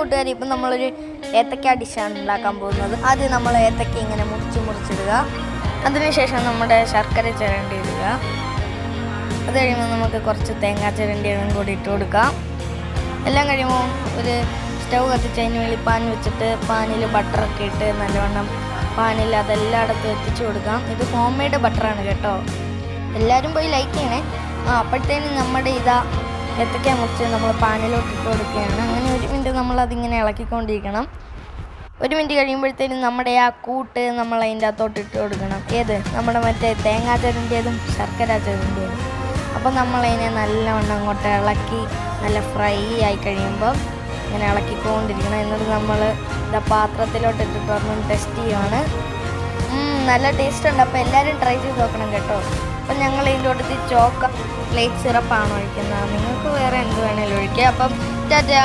കൂട്ടുകാർ, ഇപ്പം നമ്മളൊരു ഏത്തക്ക ഡിഷാണ് ഉണ്ടാക്കാൻ പോകുന്നത്. ആദ്യം നമ്മൾ ഏത്തക്ക ഇങ്ങനെ മുറിച്ചിടുക. അതിനുശേഷം നമ്മുടെ ശർക്കര ചിരണ്ടിയിടുക. അത് കഴിയുമ്പോൾ നമുക്ക് കുറച്ച് തേങ്ങാ ചിരണ്ടിയും കൂടി ഇട്ട് കൊടുക്കാം. എല്ലാം കഴിയുമ്പോൾ ഒരു സ്റ്റൗ കത്തിച്ച് അതിന് വേണ്ടി പാൻ വെച്ചിട്ട് പാനിൽ ബട്ടറൊക്കെ ഇട്ട് നല്ലവണ്ണം പാനിൽ അതെല്ലായിടത്തും എത്തിച്ചു കൊടുക്കാം. ഇത് ഹോം മെയ്ഡ് ബട്ടറാണ് കേട്ടോ. എല്ലാവരും പോയി ലൈക്ക് ചെയ്യണേ. അപ്പോഴത്തേനും നമ്മുടെ ഏത്തക്ക മുറിച്ച് നമ്മൾ പാനിലോട്ട് ഇട്ട് കൊടുക്കുകയാണ്. അങ്ങനെ 1 മിനിറ്റ് നമ്മളതിങ്ങനെ ഇളക്കിക്കൊണ്ടിരിക്കണം. 1 മിനിറ്റ് കഴിയുമ്പോഴത്തേനും നമ്മുടെ കൂട്ട് നമ്മൾ അതിൻ്റെ അകത്തോട്ട് ഇട്ട് കൊടുക്കണം. നമ്മുടെ മറ്റേ തേങ്ങാ ചിരണ്ടിയതും ശർക്കര ചിരണ്ടിയതും. അപ്പോൾ നമ്മളതിനെ നല്ലവണ്ണം അങ്ങോട്ട് ഇളക്കി നല്ല ഫ്രൈ ആയി കഴിയുമ്പോൾ ഇങ്ങനെ ഇളക്കിക്കൊണ്ടിരിക്കണം. എന്നിട്ട് നമ്മൾ പാത്രത്തിലോട്ട് ഇട്ടിട്ട് ഒരെണ്ണം ടെസ്റ്റ് ചെയ്യുവാണ്. നല്ല ടേസ്റ്റ് ഉണ്ട്. അപ്പോൾ എല്ലാവരും ട്രൈ ചെയ്ത് നോക്കണം കേട്ടോ. അപ്പം ഞങ്ങൾ ഇതിൻ്റെ കൂട്ടത്തിൽ ചോക്ലേറ്റ് സിറപ്പാണ് ഒഴിക്കുന്നത്. നിങ്ങൾക്ക് വേറെ എന്ത് വേണേലും ഒഴിക്കുക. അപ്പം ടാറ്റാ.